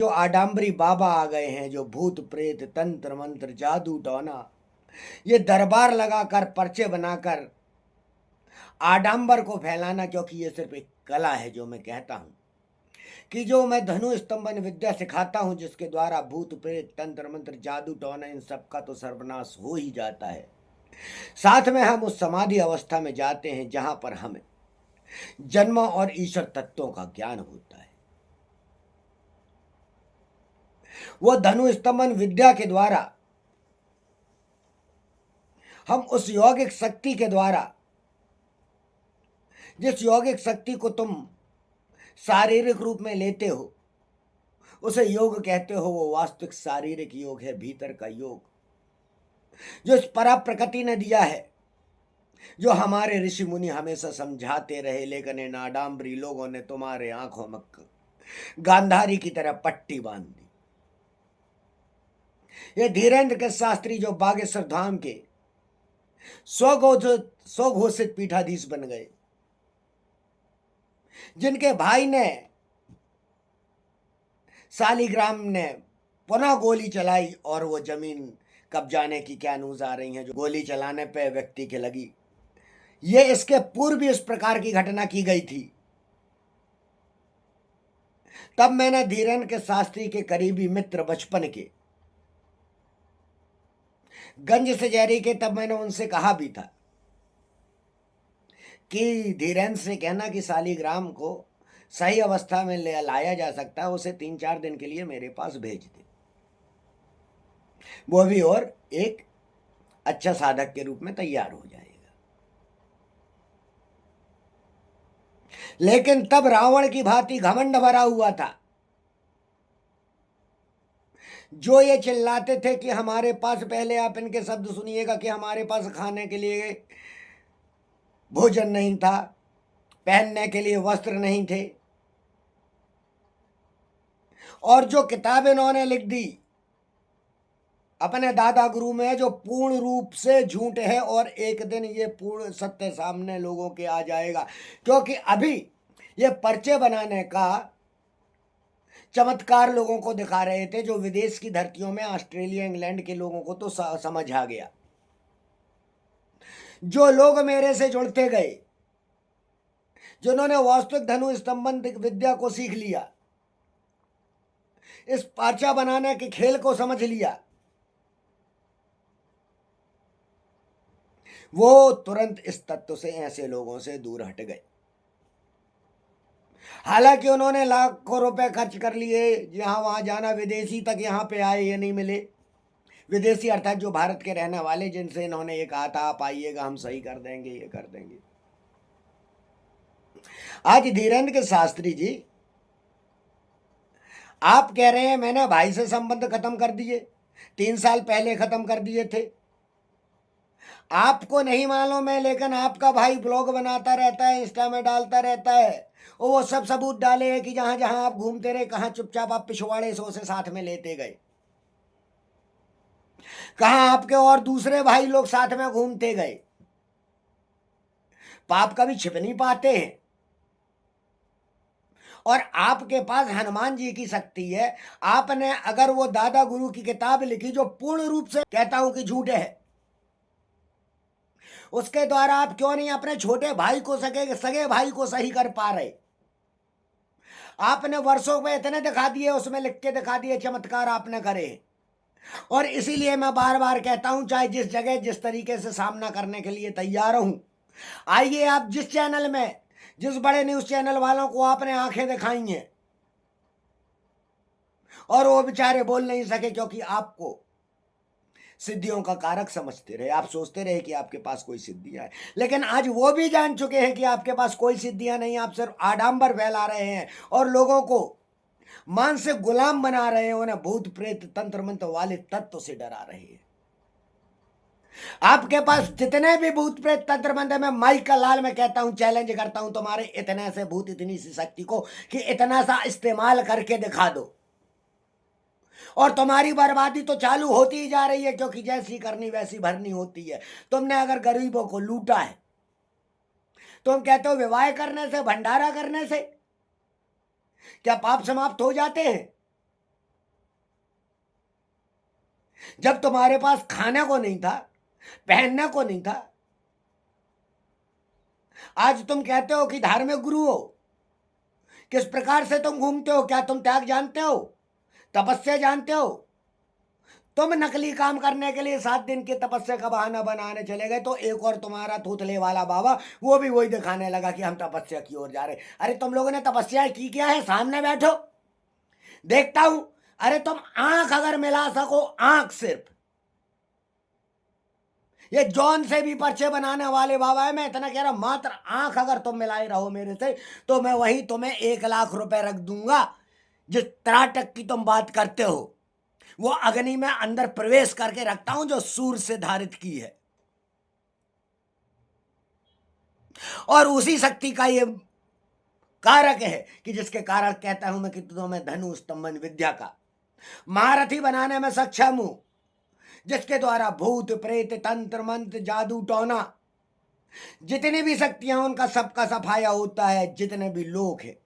जो आडंबरी बाबा आ गए हैं, जो भूत प्रेत तंत्र मंत्र जादू टोना, ये दरबार लगाकर पर्चे बनाकर आडंबर को फैलाना, क्योंकि ये सिर्फ एक कला है। जो मैं कहता हूं कि जो मैं धनु स्तंभन विद्या सिखाता हूं, जिसके द्वारा भूत प्रेत तंत्र मंत्र जादू टोना इन सब का तो सर्वनाश हो ही जाता है। साथ में हम उस समाधि अवस्था में जाते हैं जहां पर हमें जन्म और ईश्वर तत्वों का ज्ञान होता है। वो धनु स्तंभन विद्या के द्वारा हम उस यौगिक शक्ति के द्वारा, जिस यौगिक शक्ति को तुम शारीरिक रूप में लेते हो उसे योग कहते हो, वो वास्तविक शारीरिक योग है, भीतर का योग जो इस परा प्रकृति ने दिया है, जो हमारे ऋषि मुनि हमेशा समझाते रहे, लेकिन इन आडंबरी लोगों ने तुम्हारे आंखों में गांधारी की तरह पट्टी बांध दी। ये धीरेन्द्र के शास्त्री जो बागेश्वर धाम के स्वघोषित पीठाधीश बन गए, जिनके भाई ने शालिग्राम ने पुनः गोली चलाई और वो जमीन कब्जाने की क्या न्यूज आ रही है जो गोली चलाने पे व्यक्ति के लगी। ये इसके पूर्व भी इस प्रकार की घटना की गई थी। तब मैंने धीरेन्द्र के शास्त्री के करीबी मित्र बचपन के गंज से जैरी के, तब मैंने उनसे कहा भी था कि धीरेन्द्र से कहना कि शालिग्राम को सही अवस्था में लाया जा सकता है, उसे 3-4 दिन के लिए मेरे पास भेज दे, वो भी और एक अच्छा साधक के रूप में तैयार हो जाएगा। लेकिन तब रावण की भांति घमंड भरा हुआ था, जो ये चिल्लाते थे कि हमारे पास, पहले आप इनके शब्द सुनिएगा, कि हमारे पास खाने के लिए भोजन नहीं था, पहनने के लिए वस्त्र नहीं थे, और जो किताब इन्होंने लिख दी अपने दादा गुरु में, जो पूर्ण रूप से झूठ है, और एक दिन ये पूर्ण सत्य सामने लोगों के आ जाएगा। क्योंकि अभी ये पर्चे बनाने का चमत्कार लोगों को दिखा रहे थे, जो विदेश की धरतियों में ऑस्ट्रेलिया इंग्लैंड के लोगों को तो समझ आ गया। जो लोग मेरे से जुड़ते गए, जिन्होंने वास्तविक धनु स्तंभन विद्या को सीख लिया, इस पर्चा बनाने के खेल को समझ लिया, वो तुरंत इस तत्व से, ऐसे लोगों से दूर हट गए। हालांकि उन्होंने लाखों रुपए खर्च कर लिए, यहां वहां जाना, विदेशी तक यहां पे आए, ये नहीं मिले। विदेशी अर्थात जो भारत के रहने वाले, जिनसे इन्होंने ये कहा था आप आइएगा, हम सही कर देंगे, ये कर देंगे। आज धीरेन्द्र के शास्त्री जी, आप कह रहे हैं मैंने भाई से संबंध खत्म कर दिए, 3 साल पहले खत्म कर दिए थे। आपको नहीं मालूम है, लेकिन आपका भाई ब्लॉग बनाता रहता है, इंस्टा में डालता रहता है, और वो सब सबूत डाले हैं कि जहां जहां आप घूमते रहे, कहां चुपचाप आप पिछवाड़े से उसे साथ में लेते गए, कहां आपके और दूसरे भाई लोग साथ में घूमते गए। पाप कभी छिप नहीं पाते हैं। और आपके पास हनुमान जी की शक्ति है। आपने अगर वो दादा गुरु की किताब लिखी, जो पूर्ण रूप से कहता हूं कि झूठ है, उसके द्वारा आप क्यों नहीं अपने छोटे भाई को, सगे भाई को सही कर पा रहे? आपने वर्षों में इतने दिखा दिए, उसमें लिख के दिखा दिए, चमत्कार आपने करे। और इसीलिए मैं बार बार कहता हूं, चाहे जिस जगह जिस तरीके से सामना करने के लिए तैयार हूं, आइए आप जिस चैनल में, जिस बड़े न्यूज चैनल वालों को आपने आंखें दिखाई हैं और वो बेचारे बोल नहीं सके, क्योंकि आपको सिद्धियों का कारक समझते रहे। आप सोचते रहे कि आपके पास कोई सिद्धियां है, लेकिन आज वो भी जान चुके हैं कि आपके पास कोई सिद्धियां नहीं। आप सिर्फ आडंबर फैला रहे हैं और लोगों को मानसिक गुलाम बना रहे हैं, उन्हें भूत प्रेत तंत्र मंत्र वाले तत्व से डरा रहे हैं। आपके पास जितने भी भूत प्रेत तंत्र मंत्र, में माइक का लाल में कहता हूं, चैलेंज करता हूं तुम्हारे इतने से भूत, इतनी सी शक्ति को, कि इतना सा इस्तेमाल करके दिखा दो, और तुम्हारी बर्बादी तो चालू होती ही जा रही है। क्योंकि जैसी करनी वैसी भरनी होती है। तुमने अगर गरीबों को लूटा है, तुम कहते हो विवाह करने से, भंडारा करने से क्या पाप समाप्त हो जाते हैं? जब तुम्हारे पास खाने को नहीं था, पहनने को नहीं था। आज तुम कहते हो कि धार्मिक गुरु हो। किस प्रकार से तुम घूमते हो? क्या तुम त्याग जानते हो? तपस्या जानते हो? तुम नकली काम करने के लिए 7 दिन की तपस्या का बहाना बनाने चले गए, तो एक और तुम्हारा थूथले वाला बाबा वो भी वही दिखाने लगा कि हम तपस्या की ओर जा रहे। अरे तुम लोगों ने तपस्या की क्या है? सामने बैठो, देखता हूं। अरे तुम आंख अगर मिला सको, आंख सिर्फ, ये जॉन से भी पर्चे बनाने वाले बाबा है, मैं इतना कह रहा हूं, मात्र आंख अगर तुम मिलाए रहो मेरे से, तो मैं वही तुम्हें 1 लाख रुपए रख दूंगा। जिस त्राटक की तुम बात करते हो, वो अग्नि में अंदर प्रवेश करके रखता हूं, जो सूर्य से धारित की है। और उसी शक्ति का ये कारक है कि जिसके कारण कहता हूं मैं कि तुम्हें धनुष स्तंभन विद्या का महारथी बनाने में सक्षम हूं, जिसके द्वारा भूत प्रेत तंत्र मंत्र जादू टोना जितनी भी शक्तियां उनका सबका सफाया होता है। जितने भी लोग हैं,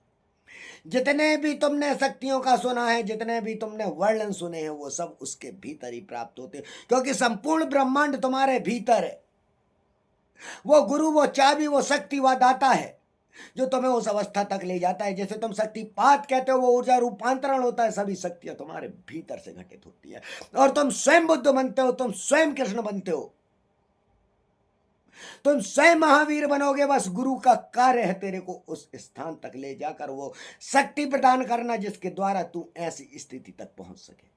जितने भी तुमने शक्तियों का सुना है, जितने भी तुमने वर्णन सुने हैं, वो सब उसके भीतर ही प्राप्त होते हैं, क्योंकि संपूर्ण ब्रह्मांड तुम्हारे भीतर है। वो गुरु, वो चाबी, वो शक्ति, वह दाता है जो तुम्हें उस अवस्था तक ले जाता है। जैसे तुम शक्तिपात कहते हो, वो ऊर्जा रूपांतरण होता है। सभी शक्तियां तुम्हारे भीतर से घटित होती है और तुम स्वयं बुद्ध बनते हो, तुम स्वयं कृष्ण बनते हो, तुम स्वयं महावीर बनोगे। बस गुरु का कार्य है तेरे को उस स्थान तक ले जाकर वो शक्ति प्रदान करना, जिसके द्वारा तू ऐसी स्थिति तक पहुंच सके।